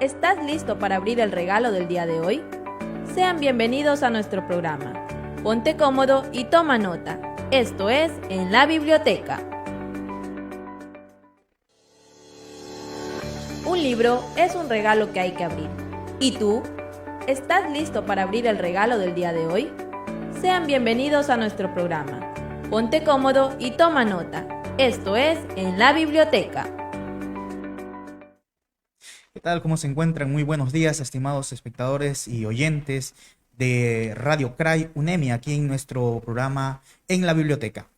¿Estás listo para abrir el regalo del día de hoy? Sean bienvenidos a nuestro programa. Ponte cómodo y toma nota. Esto es En la Biblioteca. Un libro es un regalo que hay que abrir. ¿Y tú? ¿Estás listo para abrir el regalo del día de hoy? Sean bienvenidos a nuestro programa. Ponte cómodo y toma nota. Esto es En la Biblioteca. ¿Qué tal? ¿Cómo se encuentran? Muy buenos días, estimados espectadores y oyentes de Radio CRAI UNEMI, aquí en nuestro programa En la Biblioteca.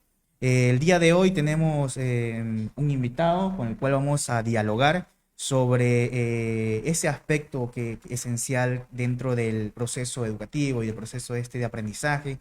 El día de hoy tenemos un invitado con el cual vamos a dialogar sobre ese aspecto esencial dentro del proceso educativo y del proceso de aprendizaje.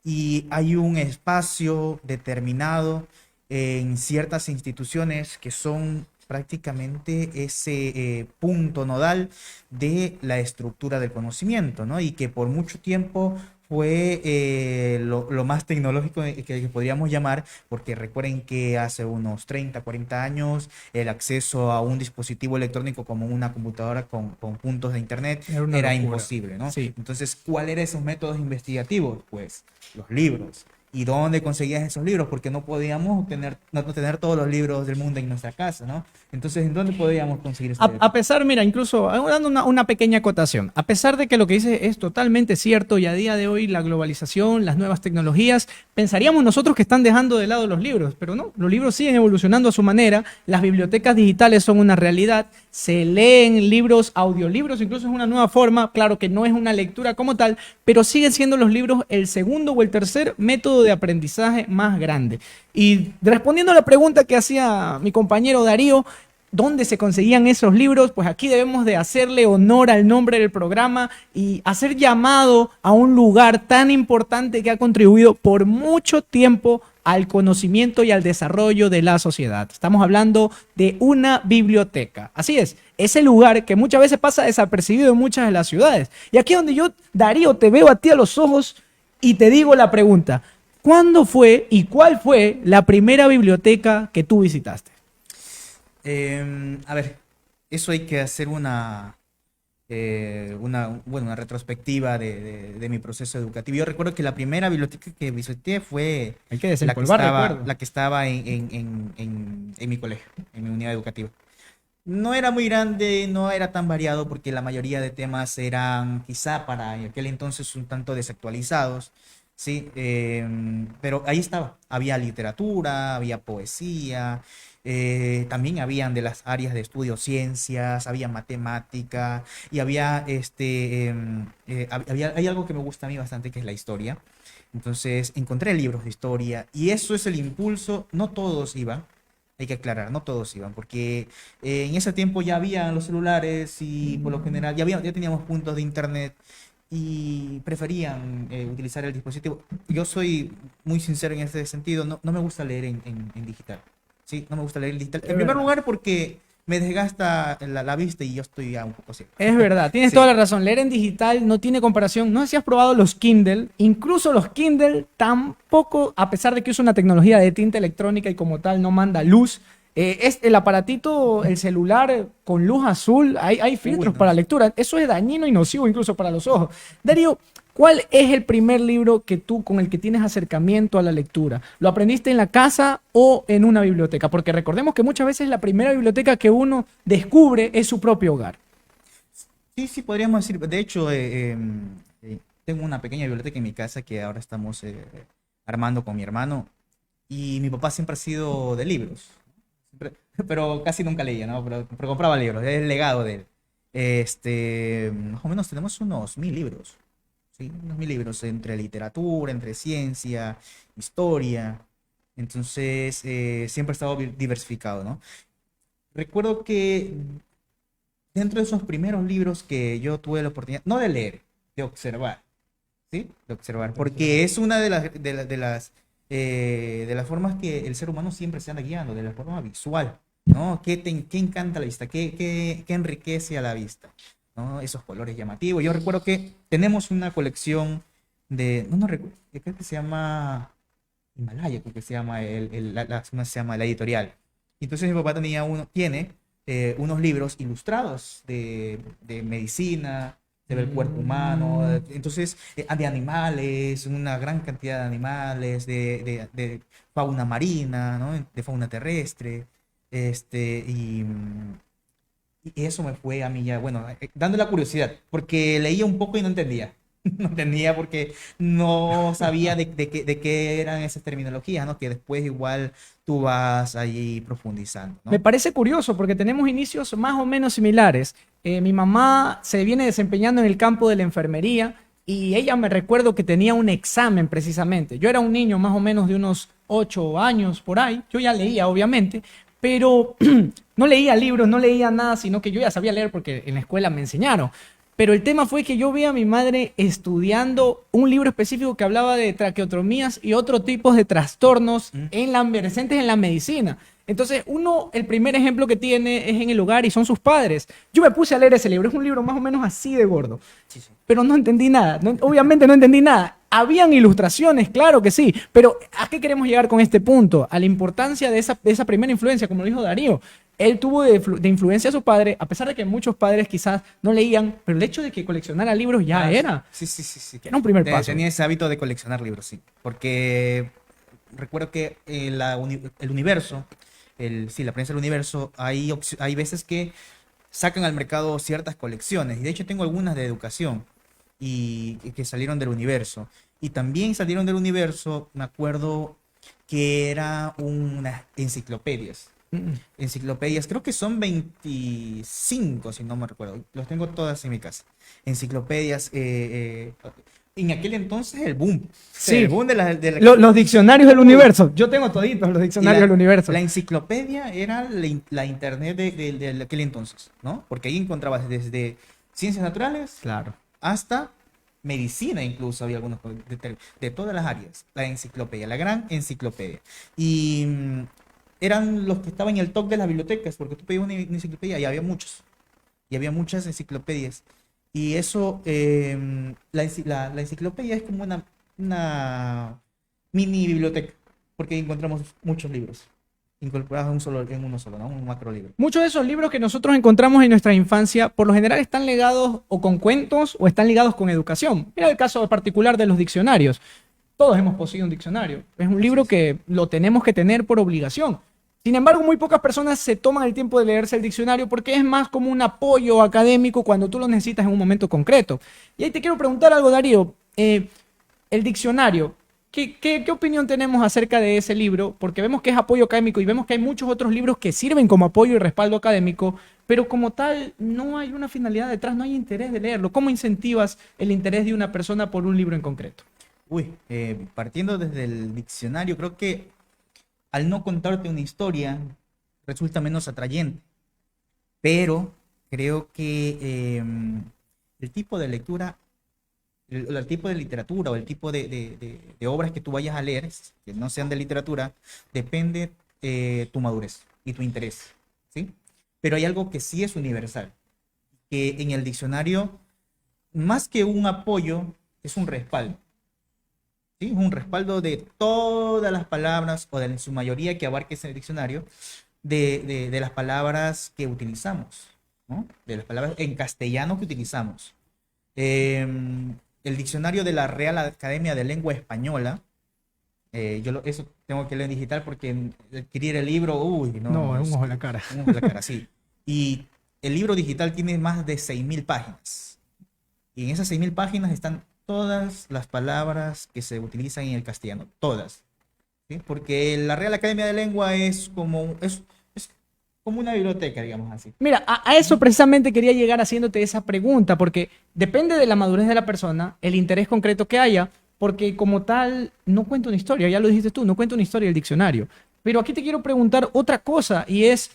Y hay un espacio determinado en ciertas instituciones que son prácticamente ese punto nodal de la estructura del conocimiento, ¿no? Y que por mucho tiempo fue lo más tecnológico que podríamos llamar, porque recuerden que hace unos 30, 40 años el acceso a un dispositivo electrónico como una computadora con puntos de internet Era una era locura. imposible, ¿no? Sí. Entonces, ¿cuáles eran esos métodos investigativos? Pues los libros. ¿Y dónde conseguías esos libros? Porque no podíamos no tener todos los libros del mundo en nuestra casa, ¿no? Entonces, ¿en dónde podíamos conseguir esos libros? A pesar, mira, incluso dando una pequeña acotación, a pesar de que lo que dice es totalmente cierto y a día de hoy la globalización, las nuevas tecnologías, pensaríamos nosotros que están dejando de lado los libros, pero no, los libros siguen evolucionando a su manera, las bibliotecas digitales son una realidad, se leen libros, audiolibros, incluso es una nueva forma, claro que no es una lectura como tal, pero siguen siendo los libros el segundo o el tercer método de aprendizaje más grande. Y respondiendo a la pregunta que hacía mi compañero Darío, ¿dónde se conseguían esos libros? Pues aquí debemos de hacerle honor al nombre del programa y hacer llamado a un lugar tan importante que ha contribuido por mucho tiempo al conocimiento y al desarrollo de la sociedad. Estamos hablando de una biblioteca. Así es, ese lugar que muchas veces pasa desapercibido en muchas de las ciudades. Y aquí donde yo, Darío, te veo a ti a los ojos y te digo la pregunta, ¿cuándo fue y cuál fue la primera biblioteca que tú visitaste? A ver, eso hay que hacer una retrospectiva de mi proceso educativo. Yo recuerdo que la primera biblioteca que visité fue Hay que desempolvar recuerdos. la que estaba en mi colegio, en mi unidad educativa. No era muy grande, no era tan variado porque la mayoría de temas eran quizá para aquel entonces un tanto desactualizados, ¿sí? Pero ahí estaba, había literatura, había poesía, también habían de las áreas de estudio ciencias, había matemática y había hay algo que me gusta a mí bastante que es la historia. Entonces encontré libros de historia y eso es el impulso, no todos iban. Hay que aclarar, no todos iban, porque en ese tiempo ya habían los celulares y por lo general ya teníamos puntos de internet y preferían utilizar el dispositivo. Yo soy muy sincero en ese sentido, no me gusta leer en digital. Sí, no me gusta leer en digital. En primer lugar porque me desgasta la vista y yo estoy ya un poco ciego. Es verdad, tienes Sí. toda la razón. Leer en digital no tiene comparación. No sé si has probado los Kindle. Incluso los Kindle tampoco, a pesar de que usa una tecnología de tinta electrónica y como tal no manda luz, es el aparatito, el celular con luz azul. Hay filtros No. para lectura. Eso es dañino y nocivo incluso para los ojos. Darío, ¿cuál es el primer libro que tú con el que tienes acercamiento a la lectura? ¿Lo aprendiste en la casa o en una biblioteca? Porque recordemos que muchas veces la primera biblioteca que uno descubre es su propio hogar. Sí, podríamos decir. De hecho, tengo una pequeña biblioteca en mi casa que ahora estamos armando con mi hermano. Y mi papá siempre ha sido de libros. Pero casi nunca leía, ¿no? Pero compraba libros, es el legado de él. Más o menos tenemos unos 1000 libros, ¿sí? Unos 1000 libros entre literatura, entre ciencia, historia. Entonces, siempre he estado diversificado, ¿no? Recuerdo que dentro de esos primeros libros que yo tuve la oportunidad, no de leer, de observar, ¿sí? De observar, porque es una de las formas que el ser humano siempre se anda guiando, de la forma visual, ¿no? ¿Qué encanta la vista? ¿Qué enriquece a la vista? ¿No? Esos colores llamativos. Yo recuerdo que tenemos una colección no recuerdo, creo que se llama Himalaya, creo que se llama ¿cómo se llama? La editorial. Entonces mi papá tiene unos libros ilustrados de medicina, del cuerpo humano, entonces de animales, una gran cantidad de animales, de fauna marina, ¿no? De fauna terrestre, este, y eso me fue a mí ya, bueno, dando la curiosidad, porque leía un poco y no entendía. No entendía porque no sabía de qué eran esas terminologías, ¿no? Que después igual tú vas ahí profundizando, Me ¿no? parece curioso porque tenemos inicios más o menos similares. Mi mamá se viene desempeñando en el campo de la enfermería y ella me recuerdo que tenía un examen precisamente. Yo era un niño más o menos de unos 8 años por ahí. Yo ya leía, obviamente, pero no leía libros, no leía nada, sino que yo ya sabía leer porque en la escuela me enseñaron. Pero el tema fue que yo vi a mi madre estudiando un libro específico que hablaba de traqueotomías y otros tipos de trastornos Mm. presentes en la medicina. Entonces, el primer ejemplo que tiene es en el hogar y son sus padres. Yo me puse a leer ese libro, es un libro más o menos así de gordo, Sí, sí. pero no entendí nada. Obviamente no entendí nada. Habían ilustraciones, claro que sí, pero ¿a qué queremos llegar con este punto? A la importancia de esa primera influencia, como lo dijo Darío. Él tuvo de influencia a su padre, a pesar de que muchos padres quizás no leían, pero el hecho de que coleccionara libros ya Ah, era, sí, sí, sí, sí. que era un primer paso. Tenía ese hábito de coleccionar libros, sí. Porque recuerdo que el universo, sí, la prensa del universo, hay veces que sacan al mercado ciertas colecciones. Y de hecho tengo algunas de educación y que salieron del universo. Y también salieron del universo, me acuerdo que era unas enciclopedias. Mm. Enciclopedias, creo que son 25 si no me recuerdo. Los tengo todas en mi casa. Enciclopedias, en aquel entonces el boom. O sea, el Sí, boom los diccionarios del Uy, universo. Yo tengo toditos los y diccionarios del universo. la enciclopedia era la internet de aquel entonces, ¿no? Porque ahí encontrabas desde ciencias naturales Claro. hasta medicina, incluso había algunos de todas las áreas. La enciclopedia, la gran enciclopedia. Y eran los que estaban en el top de las bibliotecas, porque tú pedías una enciclopedia y había muchos. Y había muchas enciclopedias. Y eso, la enciclopedia es como una mini biblioteca, porque encontramos muchos libros incorporados en uno solo, ¿no? Un macro libro. Muchos de esos libros que nosotros encontramos en nuestra infancia, por lo general están ligados o con cuentos o están ligados con educación. Mira el caso particular de los diccionarios. Todos hemos poseído un diccionario. Es un Así libro es. que lo tenemos que tener por obligación. Sin embargo, muy pocas personas se toman el tiempo de leerse el diccionario porque es más como un apoyo académico cuando tú lo necesitas en un momento concreto. Y ahí te quiero preguntar algo, Darío. El diccionario, ¿qué opinión tenemos acerca de ese libro? Porque vemos que es apoyo académico y vemos que hay muchos otros libros que sirven como apoyo y respaldo académico, pero como tal no hay una finalidad detrás, no hay interés de leerlo. ¿Cómo incentivas el interés de una persona por un libro en concreto? Uy, partiendo desde el diccionario, creo que al no contarte una historia resulta menos atrayente, pero creo que el tipo de lectura, el tipo de literatura o el tipo de obras que tú vayas a leer, que no sean de literatura, depende tu madurez y tu interés, ¿sí? Pero hay algo que sí es universal, que en el diccionario, más que un apoyo, es un respaldo. ¿Sí? Un respaldo de todas las palabras, o de en su mayoría que abarque ese diccionario, de las palabras que utilizamos, ¿no? De las palabras en castellano que utilizamos. El diccionario de la Real Academia de Lengua Española, eso tengo que leer en digital porque adquirir el libro, uy, No, no, es un ojo en la cara. un ojo en la cara, sí. Y el libro digital tiene más de 6.000 páginas. Y en esas 6.000 páginas están todas las palabras que se utilizan en el castellano, todas. ¿Sí? Porque la Real Academia de Lengua es como una biblioteca, digamos así. Mira, a eso precisamente quería llegar haciéndote esa pregunta, porque depende de la madurez de la persona, el interés concreto que haya, porque como tal, no cuenta una historia, ya lo dijiste tú, no cuenta una historia el diccionario. Pero aquí te quiero preguntar otra cosa, y es,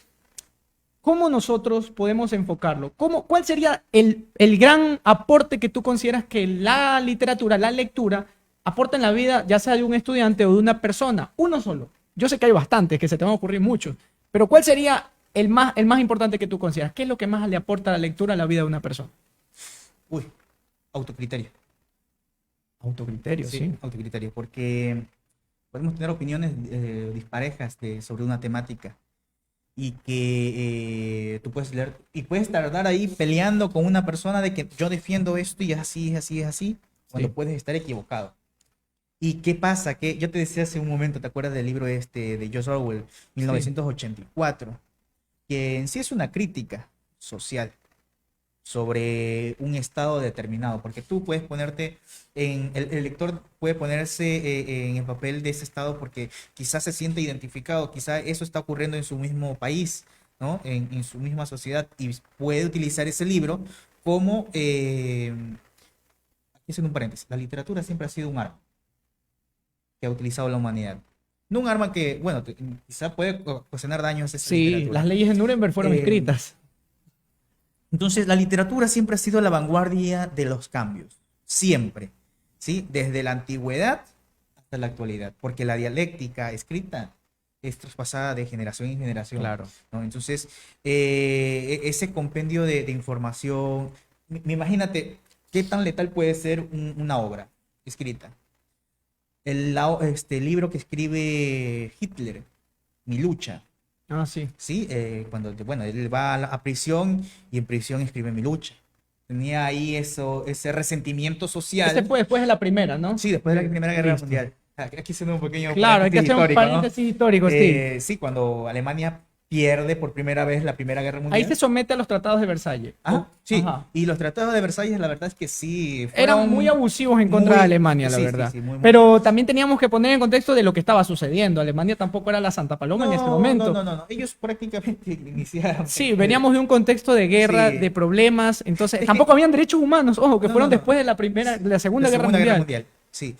¿cómo nosotros podemos enfocarlo? ¿Cuál sería el gran aporte que tú consideras que la literatura, la lectura, aporta en la vida, ya sea de un estudiante o de una persona? Uno solo. Yo sé que hay bastantes, que se te van a ocurrir muchos, pero ¿cuál sería el más importante que tú consideras? ¿Qué es lo que más le aporta la lectura a la vida de una persona? Uy, autocriterio. Autocriterio, Sí, sí. autocriterio, porque podemos tener opiniones disparejas sobre una temática, y que tú puedes leer y puedes tardar ahí peleando con una persona de que yo defiendo esto y es así, es así, es así, cuando Sí. puedes estar equivocado. ¿Y qué pasa? Que yo te decía hace un momento, ¿te acuerdas del libro este de George Orwell, 1984? Que en sí es una crítica social sobre un estado determinado, porque tú puedes ponerte el lector puede ponerse en el papel de ese estado porque quizás se siente identificado, quizás eso está ocurriendo en su mismo país, ¿no? En su misma sociedad y puede utilizar ese libro como, aquí haciendo un paréntesis, la literatura siempre ha sido un arma que ha utilizado la humanidad. No un arma que, bueno, quizás puede ocasionar daños a esa Sí, literatura. las leyes de Nuremberg fueron Eh, escritas. Entonces, la literatura siempre ha sido la vanguardia de los cambios, siempre, ¿sí? Desde la antigüedad hasta la actualidad, porque la dialéctica escrita es traspasada de generación en generación, Claro. ¿no? Entonces, ese compendio de información, imagínate qué tan letal puede ser una obra escrita. Este libro que escribe Hitler, Mi lucha, Ah, sí. ¿sí? Cuando, bueno, él va a prisión y en prisión escribe Mi lucha. Tenía ahí ese resentimiento social. Ese fue después de la primera, ¿no? Sí, después de la Primera Guerra Listo. Mundial. Aquí se un pequeño Claro, hay que hacer un histórico, ¿no? paréntesis histórico, sí. Sí, cuando Alemania pierde por primera vez la Primera Guerra Mundial. Ahí se somete a los tratados de Versalles. Ajá, sí, Ajá. y los tratados de Versalles, la verdad es que sí, Eran fueron muy abusivos en contra de Alemania, la sí, verdad. sí, muy. Pero también teníamos que poner en contexto de lo que estaba sucediendo. Alemania tampoco era la Santa Paloma en este momento. No. Ellos prácticamente iniciaron. Sí, veníamos de un contexto de guerra, Sí. de problemas, entonces Es que- tampoco habían derechos humanos, ojo, que No, fueron no, no. después de la Segunda Guerra Mundial. Sí.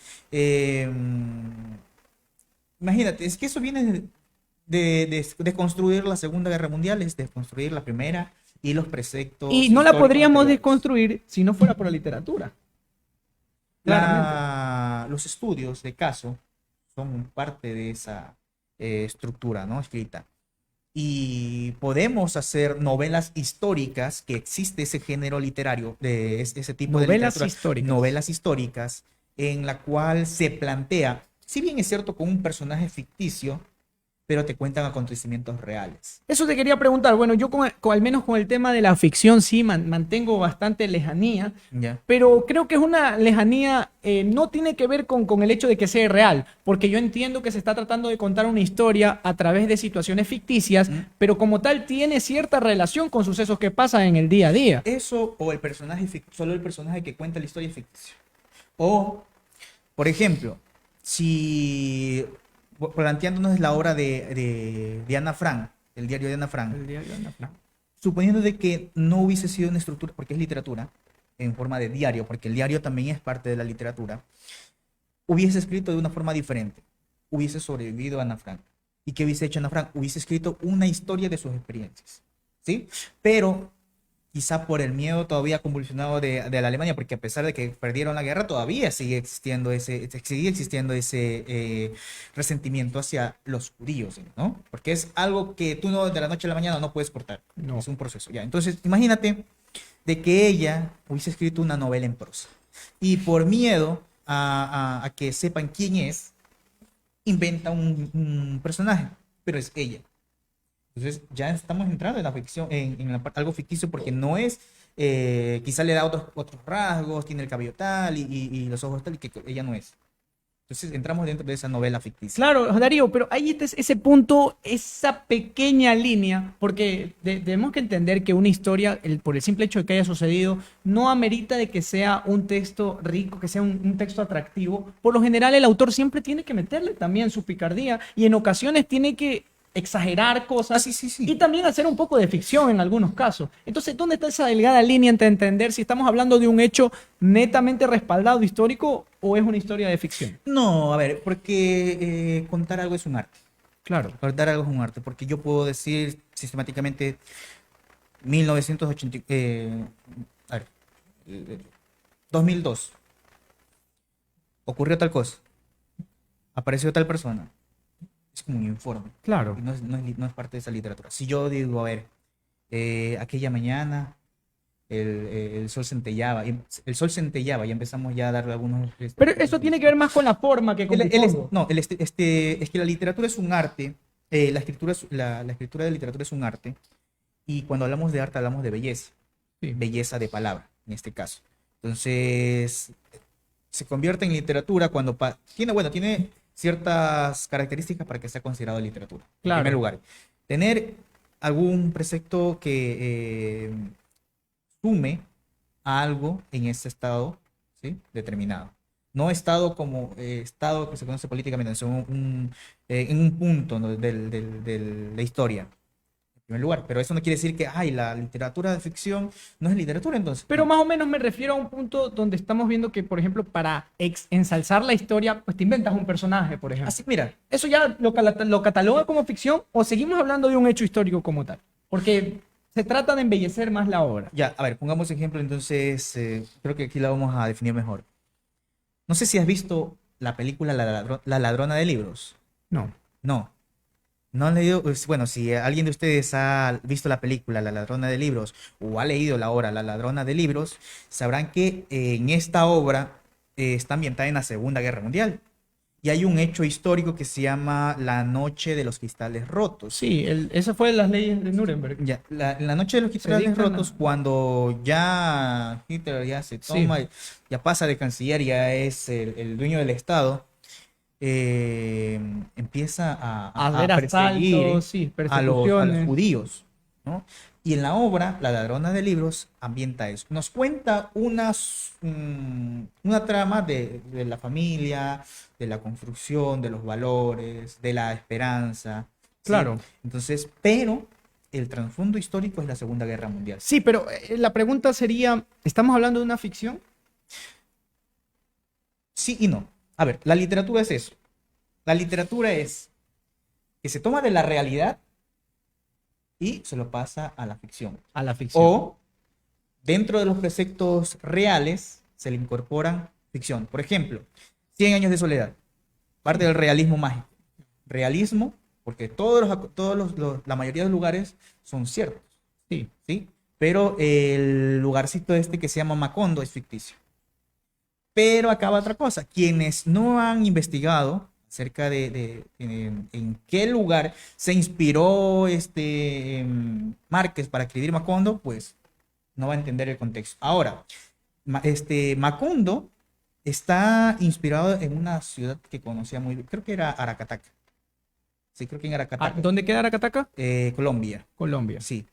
Imagínate, es que eso viene de construir la Segunda Guerra Mundial, es de construir la Primera y los preceptos. Y no la históricos podríamos anteriores. desconstruir si no fuera por la literatura. Los estudios de caso son parte de esa estructura, ¿no? Escrita. Y podemos hacer novelas históricas, que existe ese género literario, de ese tipo de Novelas literatura, históricas. novelas históricas, en la cual se plantea, si bien es cierto con un personaje ficticio, pero te cuentan acontecimientos reales. Eso te quería preguntar. Bueno, yo al menos con el tema de la ficción sí mantengo bastante lejanía, ¿Ya? pero creo que es una lejanía, no tiene que ver con el hecho de que sea real, porque yo entiendo que se está tratando de contar una historia a través de situaciones ficticias, pero como tal tiene cierta relación con sucesos que pasan en el día a día. Eso o el personaje, solo el personaje que cuenta la historia es ficticio. O, por ejemplo, si planteándonos la obra de Ana Frank, el diario de Ana Frank, suponiendo de que no hubiese sido una estructura, porque es literatura, en forma de diario, porque el diario también es parte de la literatura, hubiese escrito de una forma diferente, hubiese sobrevivido Ana Frank. ¿Y qué hubiese hecho Ana Frank? Hubiese escrito una historia de sus experiencias, ¿sí? Pero quizá por el miedo todavía convulsionado de la Alemania, porque a pesar de que perdieron la guerra, todavía sigue existiendo ese resentimiento hacia los judíos, ¿no? Porque es algo que tú no, de la noche a la mañana no puedes cortar. No. Es un proceso, ya. Entonces, imagínate de que ella hubiese escrito una novela en prosa. Y por miedo a que sepan quién es, inventa un personaje, pero es ella. Entonces ya estamos entrando en la ficción, algo ficticio, porque no es, quizá le da otros rasgos, tiene el cabello tal y los ojos tal, y que ella no es. Entonces entramos dentro de esa novela ficticia. Claro, Darío, pero ahí está ese punto, esa pequeña línea, porque tenemos que entender que una historia, por el simple hecho de que haya sucedido, no amerita de que sea un texto rico, que sea un texto atractivo. Por lo general, el autor siempre tiene que meterle también su picardía y en ocasiones tiene que exagerar cosas Sí. y también hacer un poco de ficción en algunos casos. Entonces, ¿dónde está esa delgada línea entre entender si estamos hablando de un hecho netamente respaldado histórico o es una historia de ficción? No, a ver, porque contar algo es un arte. Claro. Contar algo es un arte, porque yo puedo decir sistemáticamente 1980, a ver, 2002, ocurrió tal cosa, apareció tal persona. Es como un informe. Claro. Y no es parte de esa literatura. Si yo digo, a ver, aquella mañana el sol centellaba, y empezamos ya a darle algunos... Pero eso tiene que ver más con la forma que con el fondo. Es que la literatura es un arte La escritura de literatura es un arte, y cuando hablamos de arte hablamos de belleza, Sí. belleza de palabra, en este caso. Entonces, se convierte en literatura cuando tiene ciertas características para que sea considerado literatura. Claro. En primer lugar, tener algún precepto que sume a algo en ese estado, ¿sí? Determinado. No estado como estado que se conoce políticamente, sino en un punto, ¿no? De la historia, en primer lugar. Pero eso no quiere decir que ay, la literatura de ficción no es literatura, entonces. Pero No. más o menos me refiero a un punto donde estamos viendo que, por ejemplo, para ensalzar la historia, pues te inventas un personaje, por ejemplo. Así, mira, ¿Eso ya lo cataloga como ficción o seguimos hablando de un hecho histórico como tal? Porque se trata de embellecer más la obra. ya, a ver, pongamos ejemplo, entonces, creo que aquí la vamos a definir mejor. No sé si has visto la película La ladrona de libros. No. No. No han leído, pues, bueno, si alguien de ustedes ha visto la película La ladrona de libros o ha leído la obra La ladrona de libros, sabrán que en esta obra está ambientada en la Segunda Guerra Mundial. Y hay un hecho histórico que se llama la Noche de los Cristales Rotos. Sí, esa fue las leyes de Nuremberg. Ya, la Noche de los Cristales dictan Rotos, la- cuando ya Hitler ya se Sí. toma, ya pasa de canciller, ya es el dueño del Estado, empieza A a haber perseguir asaltos, sí, a los persecuciones. judíos, ¿no? Y en la obra, La ladrona de libros ambienta eso. Nos cuenta una trama de la familia, de la construcción, de los valores, de la esperanza. ¿Sí? Claro. Entonces, pero el trasfondo histórico es la Segunda Guerra Mundial. Sí, pero la pregunta sería, ¿estamos hablando de una ficción? Sí y no. A ver, la literatura es eso. La literatura es que se toma de la realidad y se lo pasa a la ficción. A la ficción. O dentro de los preceptos reales se le incorporan ficción. Por ejemplo, Cien años de soledad, parte del realismo mágico. Realismo, porque la mayoría de los lugares son ciertos, Sí. ¿sí? Pero el lugarcito este que se llama Macondo es ficticio. Pero acaba otra cosa. Quienes no han investigado acerca en qué lugar se inspiró Márquez para escribir Macondo, pues no va a entender el contexto. Ahora, Macondo está inspirado en una ciudad que conocía muy bien, creo que era Aracataca. Sí, creo que en Aracataca, ¿Dónde queda Aracataca? Colombia. Colombia. Sí.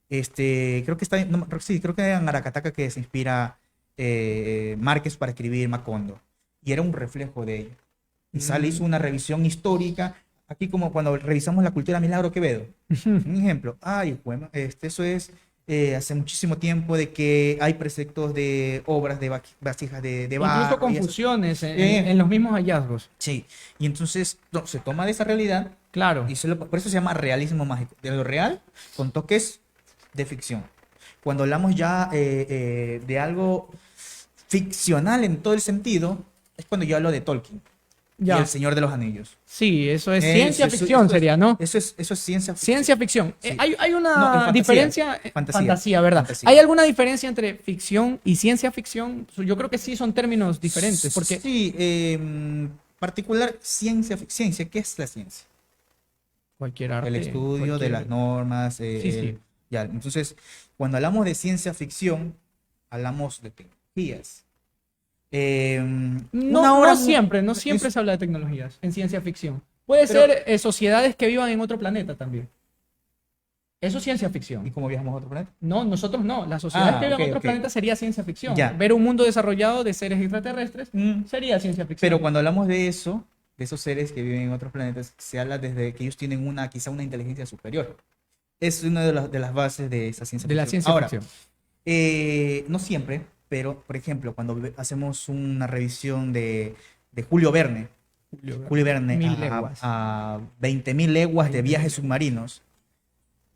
Creo que está, no, sí, creo que en Aracataca que se inspira Márquez para escribir Macondo. Y era un reflejo de ella. Y hizo una revisión histórica. Aquí como cuando revisamos la cultura Milagro Quevedo. Un ejemplo. Ay, bueno, eso es hace muchísimo tiempo de que hay preceptos de obras de vasijas de barro. Incluso y eso. confusiones en los mismos hallazgos. Sí. Y entonces no, se toma de esa realidad Claro. y por eso se llama realismo mágico. De lo real con toques de ficción. Cuando hablamos ya de algo ficcional en todo el sentido, es cuando yo hablo de Tolkien y Ya. El Señor de los Anillos. Sí, eso es Eso- ciencia eso- ficción, eso es- sería, ¿no? Eso es ciencia ficción. Ciencia ficción. Sí. Hay una No, fantasía. diferencia. Fantasía. ¿Verdad? Fantasía. ¿Hay alguna diferencia entre ficción y ciencia ficción? Yo creo que sí son términos diferentes, porque Sí, particular ciencia. ¿Qué es la ciencia? cualquier arte. El estudio de cualquier- las normas. Sí, sí. Ya, entonces, cuando hablamos de ciencia ficción, hablamos de tecnologías. No siempre, no es- siempre se habla de tecnologías en ciencia ficción. Puede Pero- ser sociedades que vivan en otro planeta también. Eso es ciencia ¿Y ficción. cómo viajamos a otro planeta? No, nosotros no. Las sociedades que vivan en ok, otros ok. planetas sería ciencia ficción. Ya. Ver un mundo desarrollado de seres extraterrestres Mm, sería ciencia ficción. Pero cuando hablamos de eso, de esos seres que viven en otros planetas, se habla desde que ellos tienen quizá una inteligencia superior. Es una de las bases de esa ciencia de la ficción. ciencia Ahora, ficción. no siempre, pero por ejemplo, cuando hacemos una revisión de Julio Verne, Julio Verne Mil leguas. a 20.000 leguas de viajes submarinos,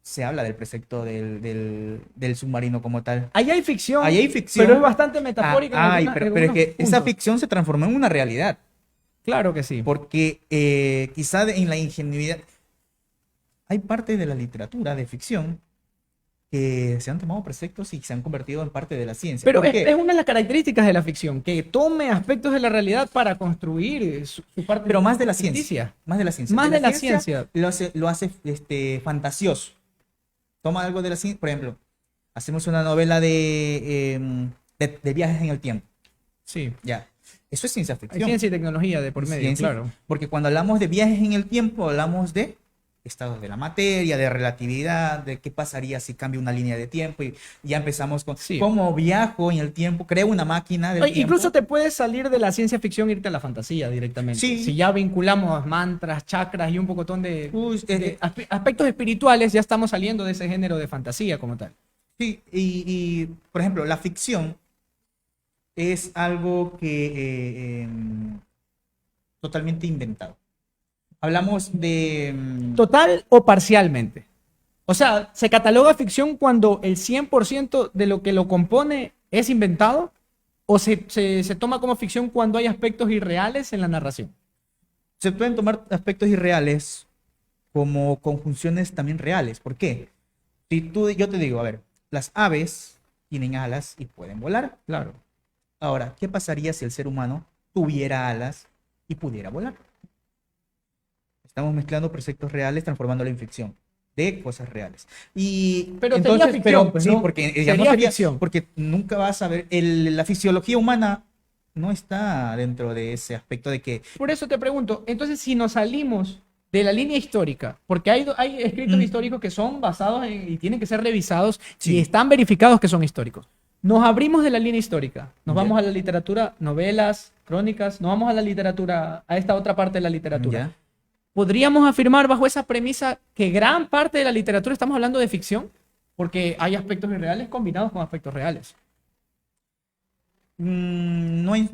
se habla del precepto del submarino como tal. Ahí hay ficción. Ahí hay ficción. Pero es bastante metafórica. en Ay, alguna- pero en es que algunos esa puntos. ficción se transformó en una realidad. Claro que sí. Porque quizá en la ingenuidad hay parte de la literatura de ficción que se han tomado preceptos y se han convertido en parte de la ciencia. Pero ¿Por qué? es una de las características de la ficción, que tome aspectos de la realidad para construir su parte Pero más de la ficticia. ciencia. Más de la ciencia. Más de la ciencia. Lo hace fantasioso. Toma algo de la ciencia. Por ejemplo, hacemos una novela de viajes en el tiempo. Sí. Ya. Eso es ciencia Hay ficción. ciencia y tecnología de por medio, Ciencia, claro. porque cuando hablamos de viajes en el tiempo, hablamos de estados de la materia, de relatividad, de qué pasaría si cambia una línea de tiempo, y ya empezamos con Sí. cómo viajo en el tiempo, creo una máquina del tiempo. Incluso te puedes salir de la ciencia ficción e irte a la fantasía directamente. Sí. Si ya vinculamos mantras, chakras y un pocotón de Uy, aspectos espirituales, ya estamos saliendo de ese género de fantasía como tal. Sí, por ejemplo, la ficción es algo que totalmente inventado. Hablamos de... Total o parcialmente. O sea, ¿se cataloga ficción cuando el 100% de lo que lo compone es inventado? ¿O se toma como ficción cuando hay aspectos irreales en la narración? Se pueden tomar aspectos irreales como conjunciones también reales. ¿Por qué? Si yo te digo, a ver, las aves tienen alas y pueden volar. Claro. Ahora, ¿qué pasaría si el ser humano tuviera alas y pudiera volar? Estamos mezclando preceptos reales, transformándolo en ficción de cosas reales. Pero sería ficción, pues, sí, ¿no? porque Sería ficción. porque nunca vas a ver la fisiología humana no está dentro de ese aspecto de que Por eso te pregunto, entonces si nos salimos de la línea histórica, porque hay escritos históricos que son basados y tienen que ser revisados Sí. y están verificados que son históricos. Nos abrimos de la línea histórica, nos Ya. vamos a la literatura, novelas, crónicas, nos vamos a la literatura, a esta otra parte de la literatura. ¿ya? ¿Podríamos afirmar bajo esa premisa que gran parte de la literatura estamos hablando de ficción? Porque hay aspectos irreales combinados con aspectos reales. No en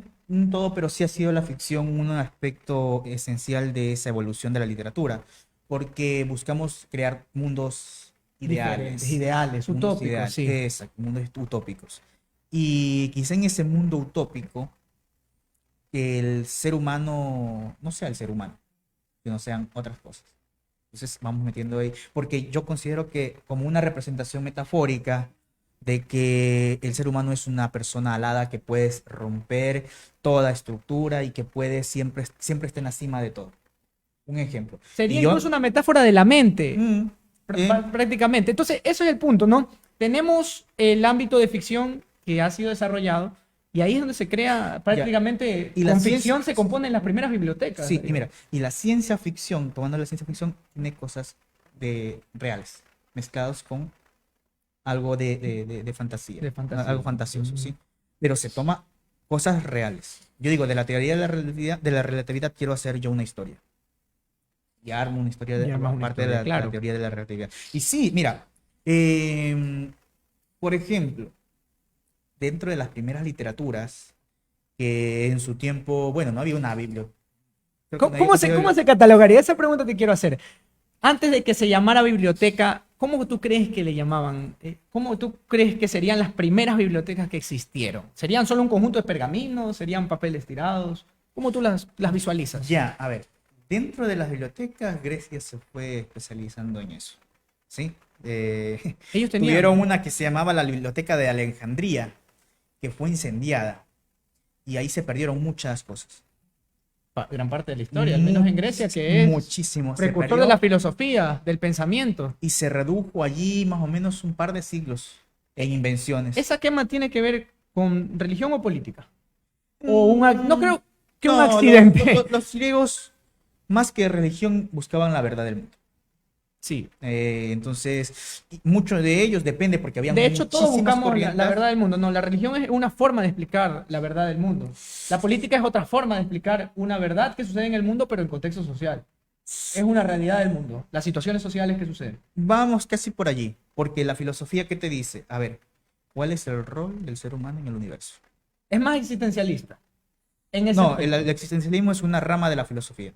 todo, pero sí ha sido la ficción un aspecto esencial de esa evolución de la literatura, porque buscamos crear mundos ideales. Ideales, Mundos utópicos, ideales, sí. exacto, mundos utópicos. Y quizá en ese mundo utópico, el ser humano no sea el ser humano, que no sean otras cosas. Entonces vamos metiendo ahí, porque yo considero que como una representación metafórica de que el ser humano es una persona alada que puede romper toda estructura y que puede siempre estar en la cima de todo. Un ejemplo. Sería Y yo- incluso una metáfora de la mente. Mm, Prácticamente. Entonces, eso es el punto, ¿no? Tenemos el ámbito de ficción que ha sido desarrollado y ahí es donde se crea prácticamente, Y la con ciencia- ficción se componen las primeras bibliotecas. sí, y mira, y la ciencia ficción, tomando la ciencia ficción, tiene cosas reales, mezclados con algo de fantasía, De fantasía. algo fantasioso, ¿sí? Pero se toma cosas reales. Yo digo, de la teoría de la relatividad quiero hacer yo una historia. Y armo una historia Y armas una parte historia, de la claro. teoría de la relatividad. Y sí, mira, por ejemplo, dentro de las primeras literaturas, que en su tiempo, bueno, no había una Biblia. Creo que no había- ¿Cómo se catalogaría? Esa pregunta te quiero hacer. Antes de que se llamara biblioteca, ¿cómo tú crees que le llamaban? ¿Cómo tú crees que serían las primeras bibliotecas que existieron? ¿Serían solo un conjunto de pergaminos? ¿Serían papeles tirados? ¿Cómo tú las visualizas? Ya, a ver, dentro de las bibliotecas, Grecia se fue especializando en eso, ¿sí? Ellos tenían... Tuvieron una que se llamaba la Biblioteca de Alejandría, que fue incendiada, y ahí se perdieron muchas cosas. gran parte de la historia, al menos en Grecia, que es muchísimo. Se precursor perdió de la filosofía, del pensamiento. y se redujo allí más o menos un par de siglos en invenciones. ¿Esa quema tiene que ver con religión o política? O no creo que un No, accidente. Los griegos, más que religión, buscaban la verdad del mundo. Sí. Entonces, muchos de ellos depende porque había De hecho, todos muchísimas buscamos la corrientes. verdad del mundo. No, la religión es una forma de explicar la verdad del mundo. La política es otra forma de explicar una verdad que sucede en el mundo, pero en contexto social. Es una realidad del mundo, las situaciones sociales que suceden. Vamos casi por allí, porque la filosofía que te dice, a ver, ¿cuál es el rol del ser humano en el universo? Es más existencialista. En ese No, aspecto. el existencialismo es una rama de la filosofía.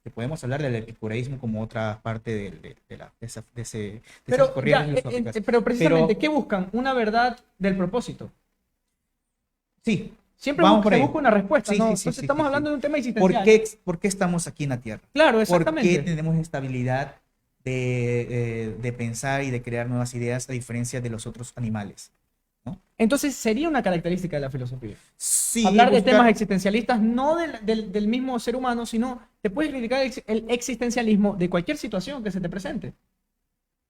Que podemos hablar del epicureísmo como otra parte de esas Pero, corrientes ya, filosóficas. pero precisamente, Pero- ¿qué buscan? Una verdad del propósito. Sí, Siempre vamos por se ahí. busca una respuesta, Sí, ¿no? sí, sí, Entonces sí, estamos sí, hablando sí. de un tema ¿Por existencial. por qué estamos aquí en la Tierra? Claro, ¿Por exactamente. qué tenemos estabilidad de pensar y de crear nuevas ideas a diferencia de los otros animales, ¿no? Entonces sería una característica de la filosofía. Sí, Hablar de buscar- temas existencialistas, no del mismo ser humano, sino te puedes criticar el existencialismo de cualquier situación que se te presente.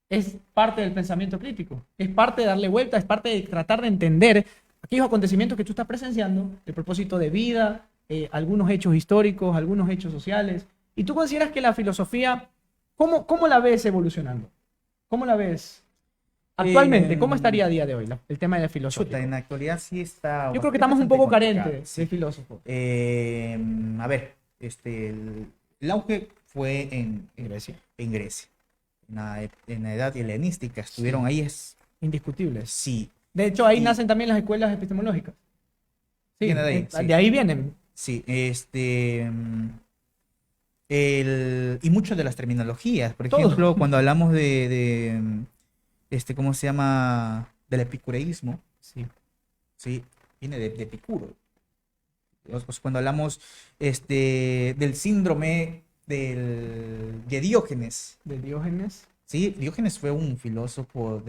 Es parte del pensamiento crítico, es parte de darle vuelta, es parte de tratar de entender aquellos acontecimientos que tú estás presenciando, el propósito de vida, algunos hechos históricos, algunos hechos sociales. ¿Y tú consideras que la filosofía, cómo la ves evolucionando? ¿Cómo la ves actualmente? ¿Cómo estaría a día de hoy el tema de la filosofía? Chuta, en la actualidad sí está. Yo creo que estamos un poco bastante complicado, carentes sí. de filósofos. A ver, el auge fue en Grecia. En Grecia. En la edad helenística estuvieron ahí, Indiscutibles. sí, De hecho, ahí Y- nacen también las escuelas epistemológicas. Sí, Viene de ahí, sí. de ahí vienen. sí, y muchas de las terminologías, por Todo. ejemplo, cuando hablamos ¿cómo se llama? Del epicureísmo, Sí. sí, viene de Epicuro. Pues cuando hablamos, del síndrome de Diógenes, De Diógenes. sí, Diógenes fue un filósofo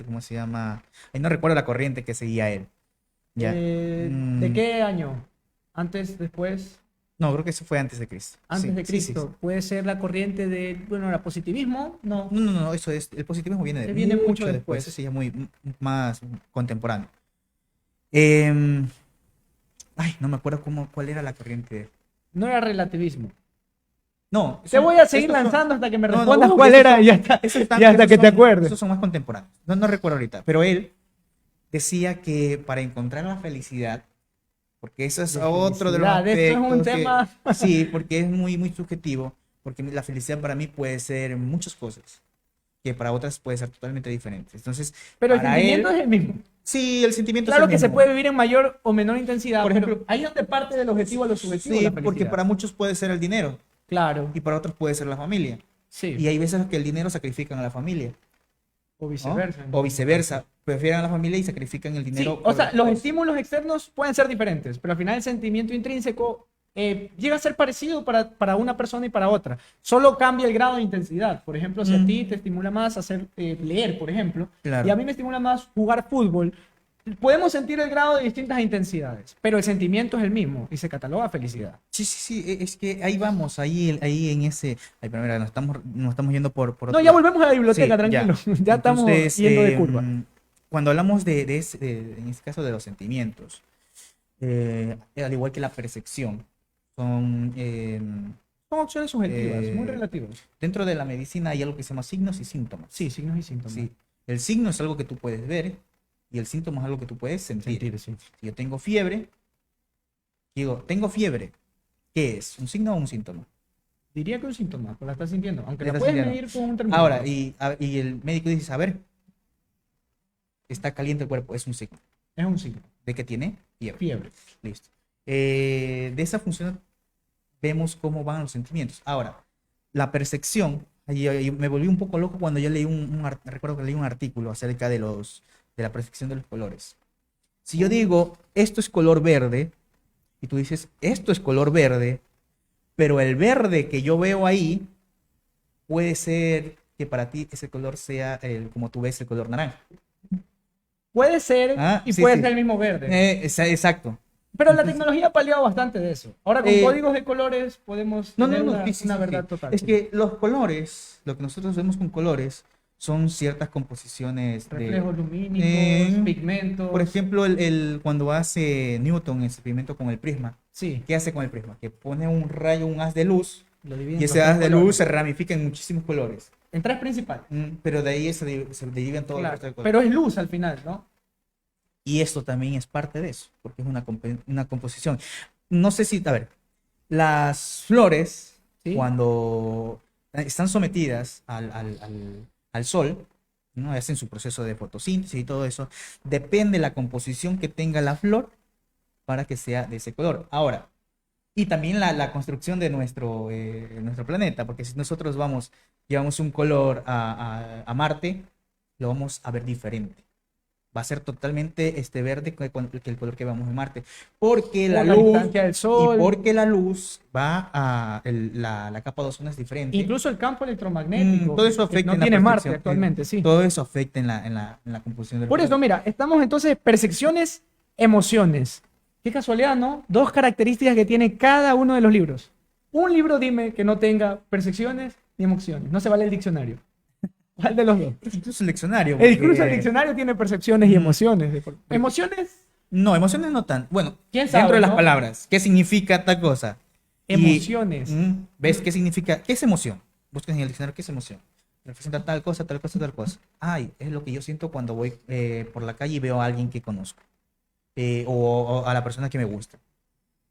¿cómo se llama? Ay, no recuerdo la corriente que seguía él. Ya. ¿De qué año? ¿Antes, después? No, creo que eso fue antes de Cristo. Antes Sí, de sí, Cristo. sí, sí. Puede ser la corriente de, bueno, el positivismo. No. No, eso es, el positivismo viene Viene mucho mucho después. después, ese ya es más contemporáneo. Em, Ay, no me acuerdo cuál era la corriente. No era relativismo. No, Te voy a seguir estos son- lanzando hasta que me no, respondas uy, cuál esos era son- y hasta, esos están- y hasta esos que te son- acuerdes. Esos son más contemporáneos. No recuerdo ahorita, pero él decía que para encontrar la felicidad, porque eso es De otro de los felicidad, esto es un aspectos tema. sí, porque es muy, muy subjetivo, porque la felicidad para mí puede ser muchas cosas, que para otras puede ser totalmente diferente. Entonces, Pero el para sentimiento él, es el mismo. sí, el sentimiento es Claro el que se mismo. puede vivir en mayor o menor intensidad. Por Pero ejemplo, ahí es donde parte del objetivo a lo subjetivo. Sí, la porque felicidad. para muchos puede ser el dinero Claro. y para otros puede ser la familia. Sí. Y hay veces que el dinero sacrifican a la familia, O ¿no? viceversa. O viceversa, prefieren a la familia y sacrifican el Sí, dinero. o sea, los estímulos externos pueden ser diferentes, pero al final el sentimiento intrínseco llega a ser parecido para una persona y para otra. Solo cambia el grado de intensidad. Por ejemplo, si a ti te estimula más hacer leer, por ejemplo, Claro. y a mí me estimula más jugar fútbol, podemos sentir el grado de distintas intensidades, pero el sentimiento es el mismo y se cataloga felicidad. Sí, es que ahí vamos, ahí en ese. Ay, pero mira, nos estamos yendo por No, otro ya lado. volvemos a la biblioteca, Sí, tranquilo. Ya estamos Entonces, yendo de curva. cuando hablamos en este caso de los sentimientos, al igual que la percepción, son Son opciones subjetivas, eh, muy relativas. dentro de la medicina hay algo que se llama signos y síntomas. Sí, signos y síntomas. Sí. El signo es algo que tú puedes ver y el síntoma es algo que tú puedes sentir. Sentir, sí. Si yo tengo fiebre, digo, tengo fiebre. ¿Qué es? ¿Un signo o un síntoma? Diría que un síntoma, pues la estás sintiendo, aunque La la estás puedes sintiendo. medir con un termómetro. Ahora, y el médico dice, a ver, está caliente el cuerpo, es un signo. Es un signo. ¿De qué tiene? Fiebre. Fiebre. Listo. De esa función vemos cómo van los sentimientos. Ahora, la percepción, ahí me volví un poco loco cuando yo leí recuerdo que leí un artículo acerca de la percepción de los colores. Si yo digo, esto es color verde, y tú dices, esto es color verde, pero el verde que yo veo ahí puede ser que para ti ese color sea como tú ves el color naranja. Puede ser y Sí, puede sí. ser el mismo verde. Exacto. Pero la tecnología ha paliado bastante de eso. Ahora con Eh, códigos de colores podemos tener una, sí, sí, una sí, verdad sí. total. Es sí. que los colores, lo que nosotros vemos con colores, son ciertas composiciones Reflejos lumínicos, Eh, pigmentos. Por ejemplo, cuando hace Newton el experimento con el prisma, Sí, ¿qué hace con el prisma? Que pone un rayo, un haz de luz, lo dividen y en ese los haz tres de luz colores. se ramifica en muchísimos colores. En tres principales. Pero de ahí se dividen todos los Claro, restos de colores. pero es luz al final, ¿no? Y esto también es parte de eso, porque es una composición. No sé si, a ver, las flores, Sí. cuando están sometidas al sol, ¿no? Hacen su proceso de fotosíntesis y todo eso, depende de la composición que tenga la flor para que sea de ese color. Ahora, y también la construcción de nuestro planeta, porque si nosotros llevamos un color a Marte, lo vamos a ver diferente. va a ser totalmente verde que el color que vemos en Marte. Porque Por la la luz, distancia del Sol. y porque la luz va la capa de ozono es diferente. Incluso el campo electromagnético. Todo eso que afecta no en la tiene Marte percepción. actualmente, sí. Todo eso afecta en la composición del Por eso, color. mira, estamos entonces percepciones, emociones. Qué casualidad, ¿no? Dos características que tiene cada uno de los libros. Un libro, dime, que no tenga percepciones ni emociones. No se vale el diccionario. ¿Cuál de los dos? Incluso el diccionario. Incluso el porque- diccionario tiene percepciones y emociones. Emociones, No, emociones no tan. Bueno, ¿Quién sabe, dentro de las no? palabras, ¿qué significa tal cosa? Y, emociones. ¿ves qué significa? ¿Qué es emoción? Buscas en el diccionario qué es emoción. Representa tal cosa, tal cosa, tal cosa. Ay, es lo que yo siento cuando voy por la calle y veo a alguien que conozco. O a la persona que me gusta,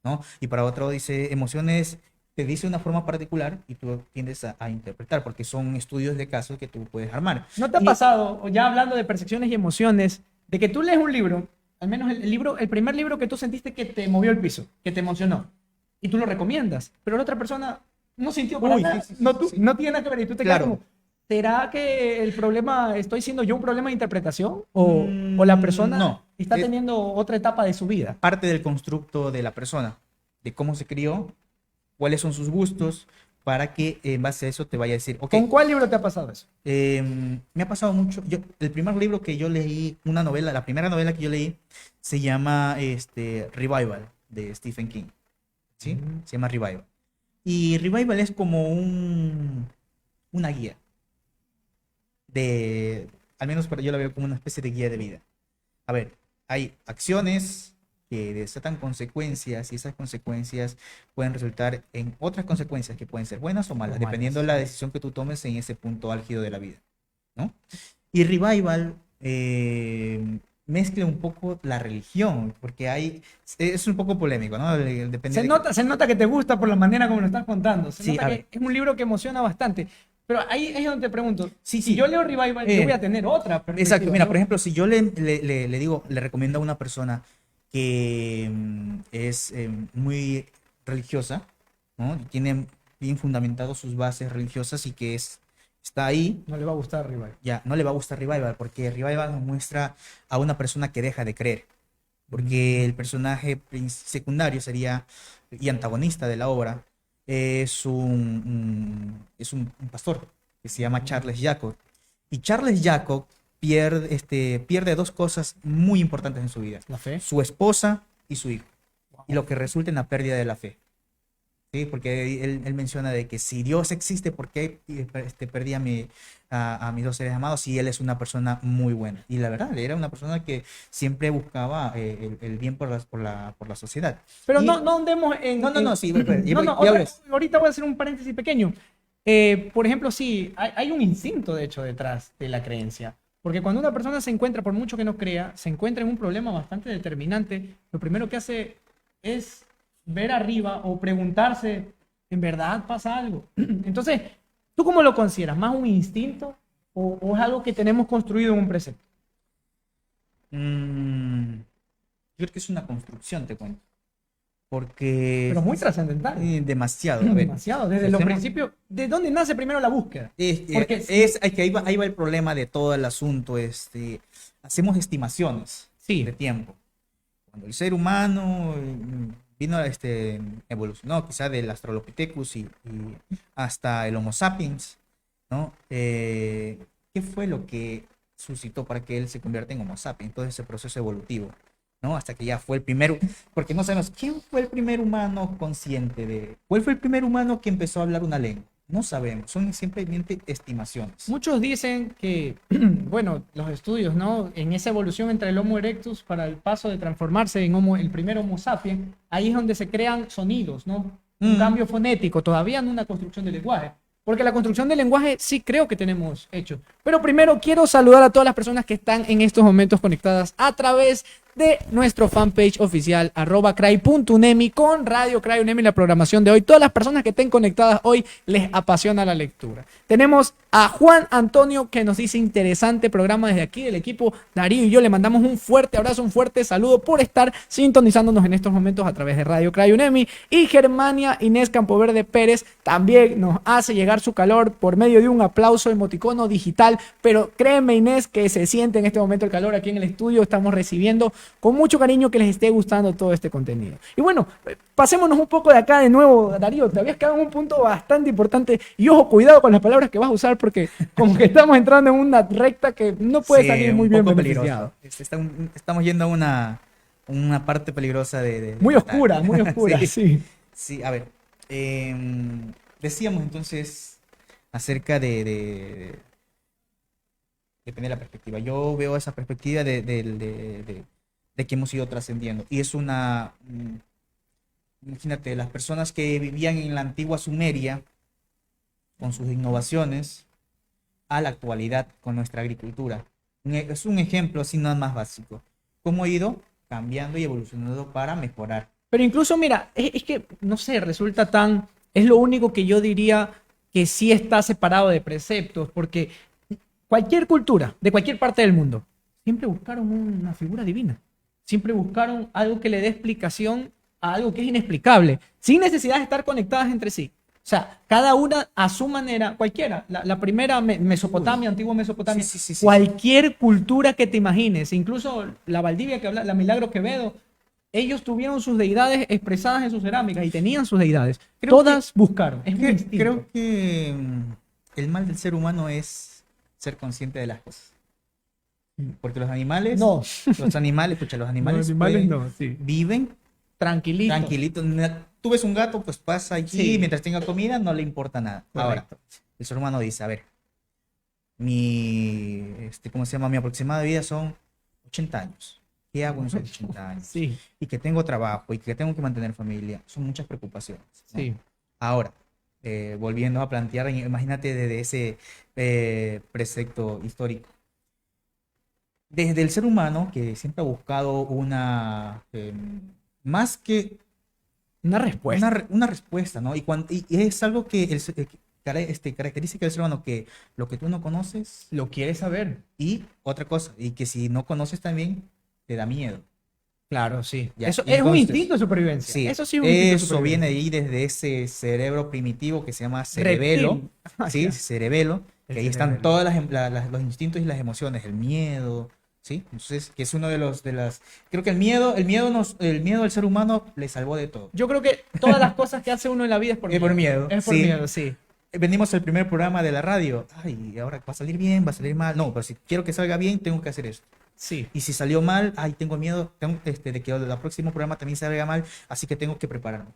¿no? Y para otro dice emociones, te dice una forma particular y tú tiendes a interpretar, porque son estudios de casos que tú puedes armar. ¿No te ha Y- pasado, o ya hablando de percepciones y emociones, de que tú lees un libro, al menos el primer libro que tú sentiste que te movió el piso, que te emocionó, y tú lo recomiendas, pero la otra persona no sintió para Uy, nada, sí, sí, no, sí, sí. no tiene nada que ver, y tú te quedas Claro. como, ¿será que el problema, estoy siendo yo un problema de interpretación? ¿O la persona no. está Es- teniendo otra etapa de su vida? Parte del constructo de la persona, de cómo se crió, cuáles son sus gustos, para que en base a eso te vaya a decir, ok, ¿Con cuál libro te ha pasado eso? me ha pasado mucho. El primer libro que yo leí, una novela, la primera novela que yo leí, se llama Revival, de Stephen King. ¿Sí? Se llama Revival. Y Revival es como una guía. Al menos yo la veo como una especie de guía de vida. A ver, hay acciones que desatan consecuencias y esas consecuencias pueden resultar en otras consecuencias que pueden ser buenas o malas, O malas, dependiendo de la sí. decisión que tú tomes en ese punto álgido de la vida, ¿no? Y Revival mezcla un poco la religión, porque es un poco polémico, ¿no? Depende Se nota que te gusta por la manera como lo estás contando. Se Sí, nota a que ver. es un libro que emociona bastante. Pero ahí es donde te pregunto, Sí, si sí. yo leo Revival, yo voy a tener otra Exacto, perspectiva, mira, ¿no? por ejemplo, si yo le digo, le recomiendo a una persona que es muy religiosa, ¿no? Y tiene bien fundamentado sus bases religiosas y que está ahí, No le va a gustar Revival. ya no le va a gustar Revival, porque Revival nos muestra a una persona que deja de creer, porque el personaje secundario sería y antagonista de la obra es un pastor que se llama Charles Jacob. Y Charles Jacob pierde dos cosas muy importantes en su vida: La fe. su esposa y su hijo. Y lo que resulta en la pérdida de la fe. ¿Sí? Porque él menciona de que si Dios existe, ¿por qué perdí a mis dos seres amados? Y él es una persona muy buena. Y la verdad, era una persona que siempre buscaba el bien por la sociedad. Pero Y- no andemos en... No, sí, ya No, ya ves. ahorita voy a hacer un paréntesis pequeño. Por ejemplo, sí, hay un instinto, de hecho, detrás de la creencia. Porque cuando una persona se encuentra, por mucho que no crea, se encuentra en un problema bastante determinante, lo primero que hace es ver arriba o preguntarse, ¿en verdad pasa algo? Entonces, ¿tú cómo lo consideras? ¿Más un instinto o es algo que tenemos construido en un precepto? Yo creo que es una construcción, te cuento. Porque Pero muy trascendental. demasiado. A ver, Demasiado. Desde los hacemos- principios, ¿de dónde nace primero la búsqueda? Porque es que ahí va el problema de todo el asunto. Hacemos estimaciones Sí. de tiempo. Cuando el ser humano vino, evolucionó quizá del Australopithecus y hasta el Homo sapiens, ¿no? ¿Qué fue lo que suscitó para que él se convierta en Homo sapiens? Todo ese proceso evolutivo, ¿no? Hasta que ya fue el primero, porque no sabemos quién fue el primer humano consciente cuál fue el primer humano que empezó a hablar una lengua. No sabemos, son simplemente estimaciones. Muchos dicen que, bueno, los estudios, ¿no? En esa evolución entre el Homo erectus para el paso de transformarse en el primer Homo sapiens, ahí es donde se crean sonidos, ¿no? Un cambio fonético, todavía no una construcción del lenguaje. Porque la construcción del lenguaje sí creo que tenemos hecho. Pero primero quiero saludar a todas las personas que están en estos momentos conectadas a través de nuestro fanpage oficial @cray.unemi con Radio Cray Unemi, la programación de hoy. Todas las personas que estén conectadas hoy les apasiona la lectura. Tenemos a Juan Antonio que nos dice interesante programa desde aquí del equipo. Darío y yo le mandamos un fuerte abrazo, un fuerte saludo por estar sintonizándonos en estos momentos a través de Radio Cray Unemi. Y Germania Inés Campoverde Pérez también nos hace llegar su calor por medio de un aplauso emoticono digital, pero créeme Inés que se siente en este momento el calor aquí en el estudio. Estamos recibiendo con mucho cariño que les esté gustando todo este contenido. Y bueno, pasémonos un poco de acá de nuevo, Darío. Te habías quedado en un punto bastante importante y ojo, cuidado con las palabras que vas a usar porque como que estamos entrando en una recta que no puede salir muy bien beneficiado. Estamos yendo a una parte peligrosa de muy oscura, muy oscura, sí. Sí, a ver, decíamos entonces acerca de depende de la perspectiva. Yo veo esa perspectiva de que hemos ido trascendiendo. Y es imagínate, las personas que vivían en la antigua Sumeria, con sus innovaciones, a la actualidad con nuestra agricultura. Es un ejemplo así nada más básico. Cómo ha ido cambiando y evolucionando para mejorar. Pero incluso, mira, es que, no sé, resulta tan... Es lo único que yo diría que sí está separado de preceptos, porque cualquier cultura, de cualquier parte del mundo, siempre buscaron una figura divina. Siempre buscaron algo que le dé explicación a algo que es inexplicable, sin necesidad de estar conectadas entre sí. O sea, cada una a su manera, cualquiera. La primera, Mesopotamia, antigua Mesopotamia, sí. cualquier cultura que te imagines, incluso la Valdivia, que habla, la Milagro Quevedo, ellos tuvieron sus deidades expresadas en sus cerámicas y tenían sus deidades. Todas buscaron. Es muy instinto. Creo que el mal del ser humano es ser consciente de las cosas. Porque los animales, los animales viven tranquilitos. Tú ves un gato, pues pasa allí, mientras tenga comida, no le importa nada. Correcto. Ahora, el ser humano dice, a ver, mi aproximada de vida son 80 años. ¿Qué hago en esos 80 años? Sí. Y que tengo trabajo y que tengo que mantener familia. Son muchas preocupaciones, ¿no? Sí. Ahora, volviendo a plantear, imagínate desde ese precepto histórico. Desde el ser humano, que siempre ha buscado más que una respuesta. Una respuesta, ¿no? Y es algo que característica del ser humano, que lo que tú no conoces, lo quieres saber. Y otra cosa, y que si no conoces también, te da miedo. Claro, sí. Ya, eso es un instinto de supervivencia. Sí, eso sí es un instinto de eso supervivencia. viene ahí desde ese cerebro primitivo que se llama cerebelo. Sí, cerebelo, que ahí están todos los instintos y las emociones, el miedo, ¿sí? Entonces, que es uno creo que el miedo del ser humano le salvó de todo. Yo creo que todas las cosas que hace uno en la vida es por miedo. Es por miedo, sí. Venimos al primer programa de la radio. Ay, ahora va a salir bien, va a salir mal. No, pero si quiero que salga bien, tengo que hacer esto. Sí. Y si salió mal, tengo miedo de que el próximo programa también salga mal, así que tengo que prepararme.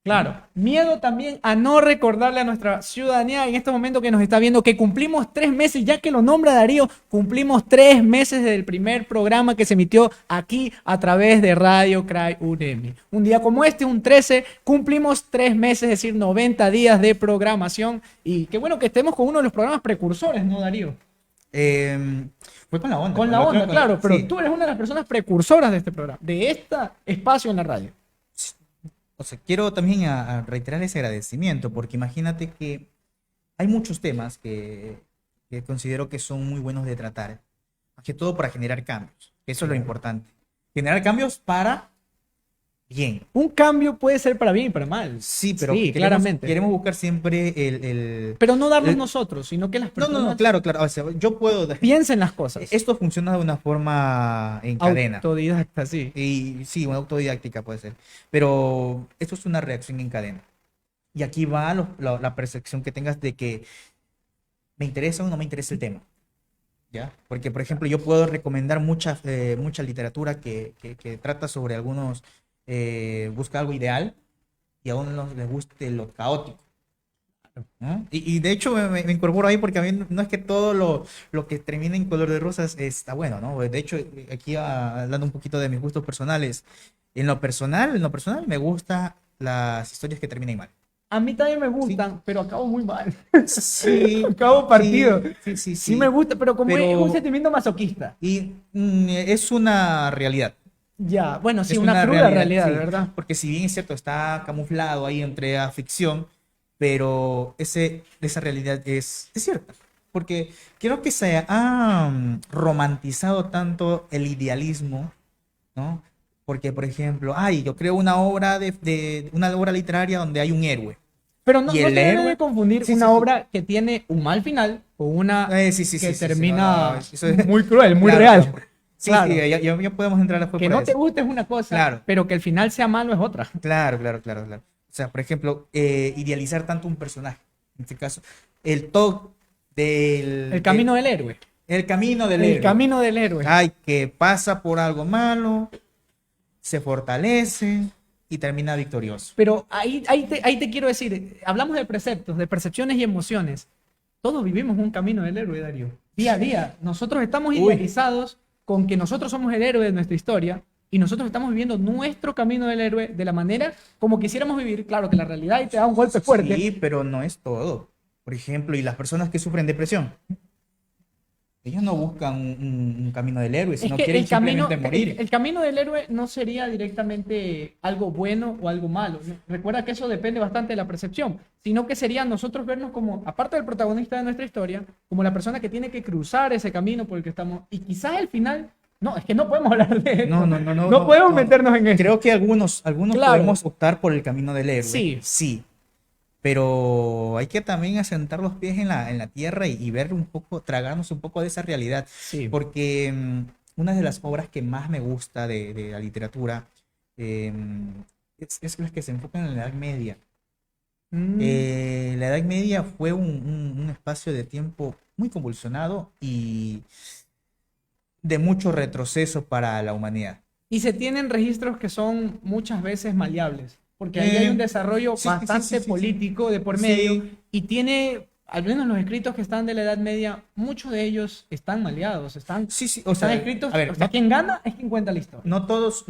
Claro, miedo también a no recordarle a nuestra ciudadanía en este momento que nos está viendo que cumplimos 3 meses, ya que lo nombra Darío, cumplimos 3 meses desde el primer programa que se emitió aquí a través de Radio Cray Unemi. Un día como este, un 13, cumplimos 3 meses, es decir, 90 días de programación, y qué bueno que estemos con uno de los programas precursores, ¿no, Darío? Fue con la onda. Con la onda, claro, pero sí. Tú eres una de las personas precursoras de este programa, de este espacio en la radio. O sea, quiero también a reiterar ese agradecimiento, porque imagínate que hay muchos temas que considero que son muy buenos de tratar, más que todo para generar cambios. Eso es lo importante. Generar cambios para bien. Un cambio puede ser para bien y para mal. Sí, pero claramente. Queremos buscar siempre el... Pero no darnos nosotros, sino que las personas... No, claro. O sea, yo puedo... Piensen las cosas. Esto funciona de una forma en cadena. Autodidacta, sí. Y sí, una autodidáctica puede ser. Pero esto es una reacción en cadena. Y aquí va la percepción que tengas de que me interesa o no me interesa el tema. ¿Ya? Porque, por ejemplo, yo puedo recomendar mucha literatura que trata sobre algunos... busca algo ideal y a uno les guste lo caótico, ¿no? Y de hecho me incorporo ahí porque a mí no es que todo lo que termine en color de rosas está bueno, ¿no? De hecho, aquí hablando un poquito de mis gustos personales, en lo personal me gustan las historias que terminen mal. A mí también me gustan, sí. Pero acabo muy mal. Sí. Acabo partido. Sí. Sí me gusta, pero es un sentimiento masoquista. Y es una realidad. Ya, bueno, sí, Es una cruda realidad, sí, ¿verdad? porque si bien es cierto, está camuflado ahí entre la ficción, pero esa realidad es cierta. Porque creo que se ha romantizado tanto el idealismo, ¿no? Porque, por ejemplo, ay, yo creo una obra una obra literaria donde hay un héroe. Pero no, Y no el se debe de héroe, confundir sí, sí, una sí. obra que tiene un mal final con una Sí, sí, que sí, sí, sí, no, no, termina eso es- muy cruel, muy claro, real. claro. Sí, sí, Claro, ya podemos entrar después que por no te eso. guste es una cosa, Claro, pero que el final sea malo es otra. claro, claro, claro, claro. O sea, por ejemplo, idealizar tanto un personaje. En este caso, el top El camino del héroe. el camino del El héroe. camino del héroe. Ay, que pasa por algo malo, se fortalece y termina victorioso. Pero ahí te quiero decir, hablamos de preceptos, de percepciones y emociones. Todos vivimos un camino del héroe, Darío. Día a día. Nosotros estamos Uy. idealizados con que nosotros somos el héroe de nuestra historia y nosotros estamos viviendo nuestro camino del héroe de la manera como quisiéramos vivir. Claro que la realidad ahí te da un golpe fuerte. Sí, pero no es todo. Por ejemplo, y las personas que sufren depresión, ellos no buscan un camino del héroe, Es sino que quieren el camino, simplemente morir. el camino del héroe no sería directamente algo bueno o algo malo. Recuerda que eso depende bastante de la percepción, sino que sería nosotros vernos como, aparte del protagonista de nuestra historia, como la persona que tiene que cruzar ese camino por el que estamos. Y quizás al final, no, es que no podemos hablar de esto. No podemos meternos en esto. Creo que algunos Claro. podemos optar por el camino del héroe. Sí. Sí. Pero hay que también asentar los pies en la tierra y ver un poco, tragarnos un poco de esa realidad. Sí. Porque una de las obras que más me gusta de la literatura eh, es las que se enfocan en la Edad Media. La Edad Media fue un espacio de tiempo muy convulsionado y de mucho retroceso para la humanidad. Y se tienen registros que son muchas veces maleables, porque ahí hay un desarrollo sí, sí, bastante sí, sí, sí. político de por Sí. medio y tiene, al menos los escritos que están de la Edad Media, muchos de ellos están maleados, están, Sí, sí, o están sea, escritos, a ver, o sea, no, quien gana es quien cuenta la historia. no todos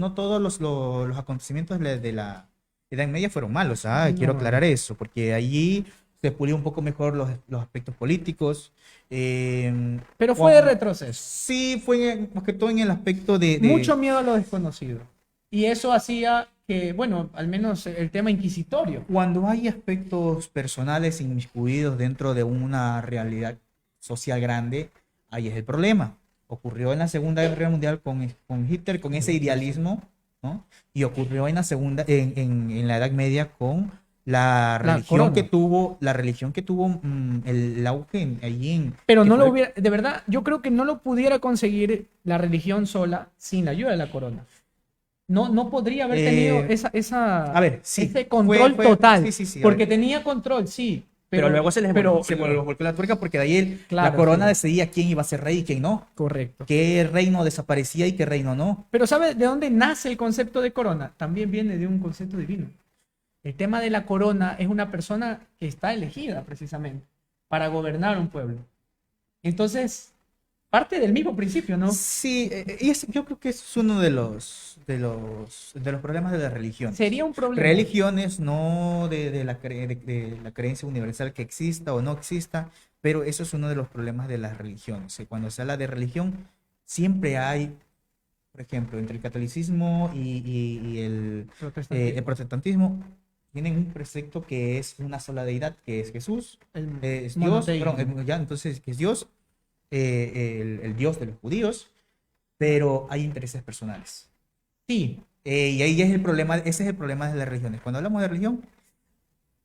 los acontecimientos de la Edad Media fueron malos, quiero No. aclarar eso, porque allí se pulió un poco mejor los aspectos políticos. Pero fue de retroceso. Sí, fue más que todo en el aspecto Mucho miedo a lo desconocido. Y eso hacía que, bueno, al menos el tema inquisitorio. Cuando hay aspectos personales inmiscuidos dentro de una realidad social grande, ahí es el problema. Ocurrió en la Segunda Guerra Mundial con Hitler, con ese idealismo, ¿no? Y ocurrió en la Edad Media con la religión que tuvo el auge Pero que no lo fue- hubiera, de verdad, yo creo que no lo pudiera conseguir la religión sola sin la ayuda de la corona. No podría haber tenido a ver, sí, ese control fue- total. sí, sí, sí, a Porque ver. tenía control, sí. Pero luego se les pero- volvió la tuerca porque de ahí Claro, la corona sí. decidía quién iba a ser rey y quién no. Correcto. Qué reino desaparecía y qué reino no. Pero ¿sabe de dónde nace el concepto de corona? También viene de un concepto divino. El tema de la corona es una persona que está elegida precisamente para gobernar un pueblo. Entonces, parte del mismo principio, ¿no? Sí, yo creo que es uno de los problemas de la religión. Sería un problema. Religiones, no de la creencia universal que exista o no exista, pero eso es uno de los problemas de las religiones. Cuando se habla de religión, siempre hay, por ejemplo, entre el catolicismo y el protestantismo, tienen un precepto que es una sola deidad, que es Jesús, es Dios, monoteísmo. entonces que es Dios, el Dios de los judíos, pero hay intereses personales. Sí, Y ahí es el problema, ese es el problema de las religiones. Cuando hablamos de religión,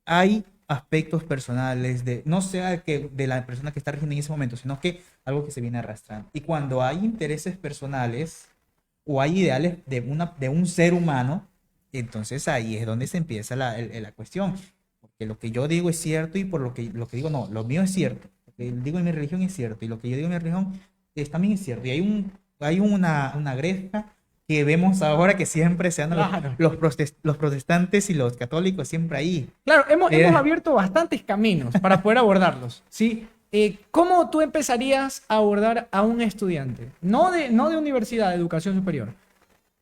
hay aspectos personales no sea que de la persona que está rigiendo en ese momento, sino que algo que se viene arrastrando. Y cuando hay intereses personales o hay ideales de un ser humano, entonces ahí es donde se empieza la cuestión. Porque lo que yo digo es cierto y por lo que digo no, lo mío es cierto. Lo que digo en mi religión es cierto y lo que yo digo en mi religión también es cierto. Y hay una gresca que vemos ahora que siempre se andan Claro. los protestantes y los católicos siempre ahí. claro, hemos Eh. abierto bastantes caminos para poder abordarlos, ¿sí? ¿Cómo tú empezarías a abordar a un estudiante? No de universidad, de educación superior.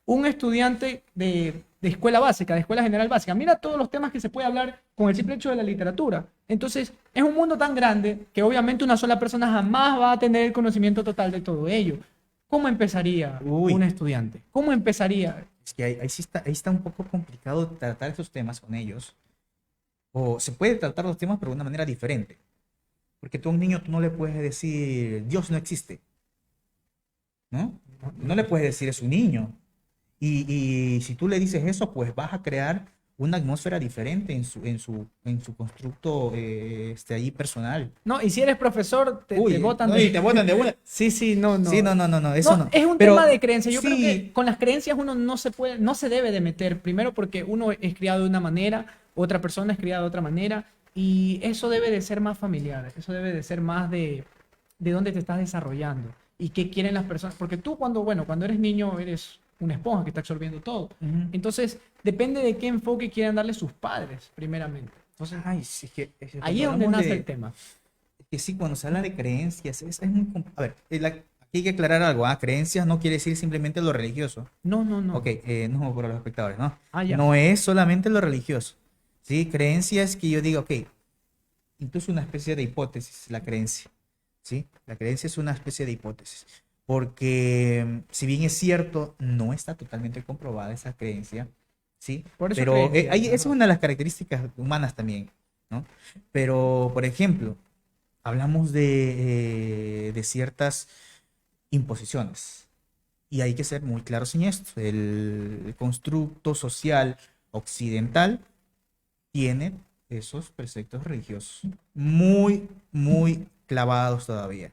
Un estudiante de escuela básica, de escuela general básica. Mira todos los temas que se puede hablar con el simple hecho de la literatura. Entonces, es un mundo tan grande que obviamente una sola persona jamás va a tener el conocimiento total de todo ello. ¿cómo empezaría Uy. un estudiante? ¿Cómo empezaría? Es que ahí está un poco complicado tratar estos temas con ellos. O se puede tratar los temas, pero de una manera diferente. Porque tú a un niño tú no le puedes decir, Dios no existe, ¿no? No le puedes decir, es un niño. Y si tú le dices eso, pues vas a crear una atmósfera diferente en su constructo ahí personal. No, y si eres profesor, te Uy, botan no, de... y te botan de una. Sí, sí, no, no. Sí, no, eso no. Es un Pero tema de creencia. Yo creo sí, que con las creencias uno no se puede, no se debe de meter. Primero porque uno es criado de una manera, otra persona es criada de otra manera, y eso debe de ser más familiar. Eso debe de ser más de dónde te estás desarrollando y qué quieren las personas. Porque tú cuando eres niño eres una esponja que está absorbiendo todo. Ujú. Entonces, depende de qué enfoque quieran darle sus padres, primeramente. Entonces, Ay, sí, es que ahí es cuando donde hablamos nace el tema. que sí, cuando se habla de creencias, es muy... A ver, aquí hay que aclarar algo, ¿ah? Creencias no quiere decir simplemente lo religioso. No, no, no. Ok, no para los espectadores, ¿no? Ah, ya. No es solamente lo religioso, ¿sí? Creencias que yo digo, ok, incluso una especie de hipótesis, la creencia, ¿sí? La creencia es una especie de hipótesis, porque si bien es cierto, no está totalmente comprobada esa creencia, ¿sí? Por eso Pero creencia, esa es ajá. una de las características humanas también, ¿no? Pero, por ejemplo, hablamos de ciertas imposiciones. Y hay que ser muy claros en esto. El constructo social occidental tiene esos preceptos religiosos muy, muy clavados todavía.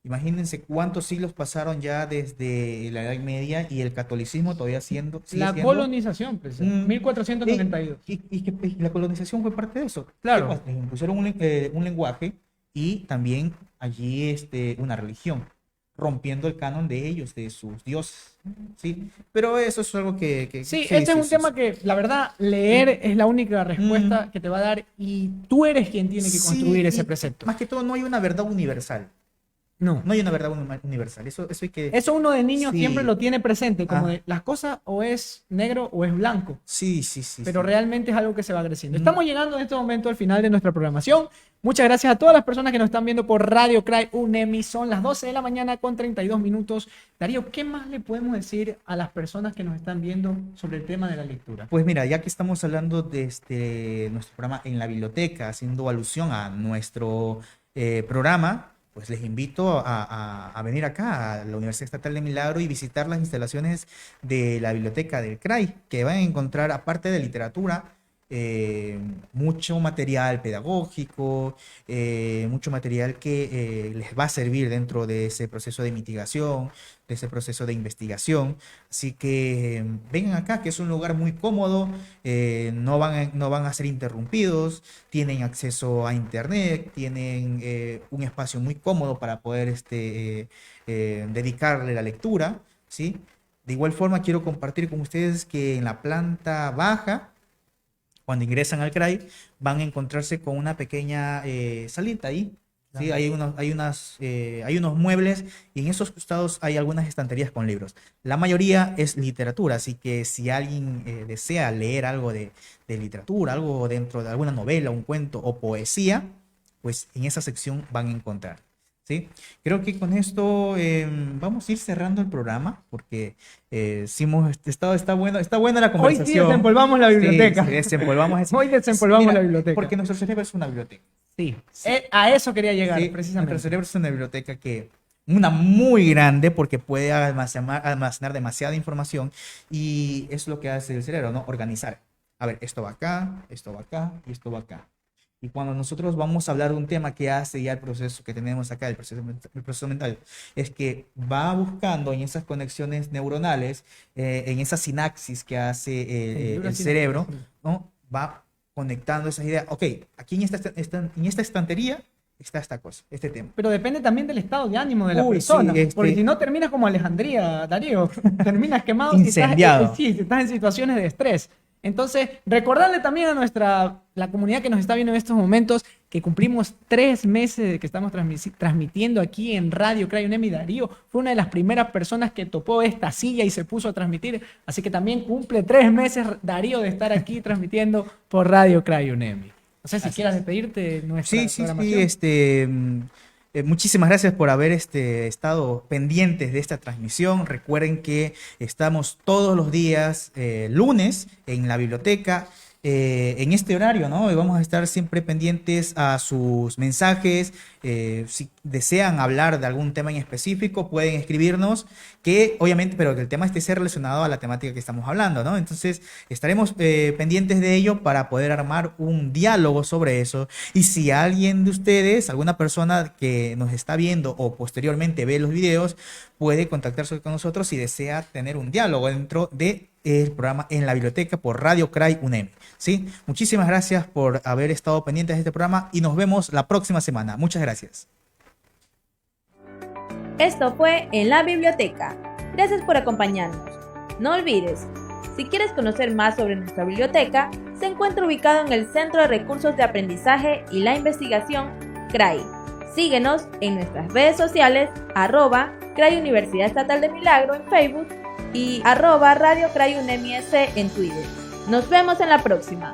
Imagínense cuántos siglos pasaron ya desde la Edad Media y el catolicismo todavía sigue La siendo colonización, pues, un- 1492. y la colonización fue parte de eso. Claro. ¿Qué pasa? Les impusieron un lenguaje y también allí una religión, rompiendo el canon de ellos, de sus dioses. ¿Sí? Pero eso es algo que Sí, este es un tema sí. que, la verdad, leer es la única respuesta Mm. que te va a dar y tú eres quien tiene que Sí, construir ese y precepto. más que todo, no hay una verdad universal. No. No hay una verdad universal. Eso hay que. Eso uno de niño Sí. siempre lo tiene presente, como Ah. de las cosas o es negro o es blanco. Sí. Pero Sí. realmente es algo que se va creciendo. Mm. Estamos llegando en este momento al final de nuestra programación. Muchas gracias a todas las personas que nos están viendo por Radio Cry UNEMI. Son las 12 de la mañana con 32 minutos. Darío, ¿qué más le podemos decir a las personas que nos están viendo sobre el tema de la lectura? Pues mira, ya que estamos hablando de nuestro programa en la biblioteca, haciendo alusión a nuestro programa, pues les invito a venir acá a la Universidad Estatal de Milagro y visitar las instalaciones de la biblioteca del CRAI, que van a encontrar, aparte de literatura, mucho material pedagógico, mucho material que les va a servir dentro de ese proceso de mitigación, de ese proceso de investigación. Así que vengan acá, que es un lugar muy cómodo, no van a ser interrumpidos, tienen acceso a internet, tienen un espacio muy cómodo para poder dedicarle la lectura, ¿sí? De igual forma, quiero compartir con ustedes que en la planta baja, cuando ingresan al CRAI, van a encontrarse con una pequeña salita ahí. ¿Sí? Hay unos muebles y en esos costados hay algunas estanterías con libros. La mayoría es literatura, así que si alguien desea leer algo de literatura, algo dentro de alguna novela, un cuento o poesía, pues en esa sección van a encontrar. ¿Sí? Creo que con esto vamos a ir cerrando el programa porque está buena la Hoy conversación. sí desempolvamos la biblioteca. Sí, desempolvamos Hoy desempolvamos Mira, la biblioteca. Porque nuestro cerebro es una biblioteca. Sí, Sí. a eso quería llegar, Sí, precisamente. nuestro cerebro es una biblioteca una muy grande porque puede almacenar demasiada información y es lo que hace el cerebro, ¿no? Organizar. A ver, esto va acá y esto va acá. Y cuando nosotros vamos a hablar de un tema que hace ya el proceso que tenemos acá, el proceso mental, es que va buscando en esas conexiones neuronales, en esa sinapsis que hace el cerebro, ¿no? Va conectando esas ideas. Ok, aquí en esta estantería está esta cosa, este tema. Pero depende también del estado de ánimo de la Uy, persona. sí, Porque si no terminas como Alejandría, Darío, terminas quemado Incendiado. si estás en situaciones de estrés. Entonces, recordarle también a la comunidad que nos está viendo en estos momentos que cumplimos 3 meses de que estamos transmitiendo aquí en Radio Cry UNEMI. Darío fue una de las primeras personas que topó esta silla y se puso a transmitir. Así que también cumple 3 meses Darío de estar aquí transmitiendo por Radio Cry UNEMI. No sé si quieras despedirte de nuestra programación. Muchísimas gracias por haber estado pendientes de esta transmisión. Recuerden que estamos todos los días lunes en la biblioteca. En este horario, ¿no? Y vamos a estar siempre pendientes a sus mensajes. Si desean hablar de algún tema en específico, pueden escribirnos, que obviamente, pero que el tema esté relacionado a la temática que estamos hablando, ¿no? Entonces, estaremos pendientes de ello para poder armar un diálogo sobre eso. Y si alguien de ustedes, alguna persona que nos está viendo o posteriormente ve los videos, puede contactarse con nosotros si desea tener un diálogo dentro de el programa En la Biblioteca por Radio CRAI UNEMI, ¿sí? Muchísimas gracias por haber estado pendientes de este programa y nos vemos la próxima semana. Muchas gracias. Esto fue En la Biblioteca. Gracias por acompañarnos. No olvides, si quieres conocer más sobre nuestra biblioteca, se encuentra ubicado en el Centro de Recursos de Aprendizaje y la Investigación CRAI. Síguenos en nuestras redes sociales, @CRAI Universidad Estatal de Milagro en Facebook y @Radio CRAI UNEMI S en Twitter. Nos vemos en la próxima.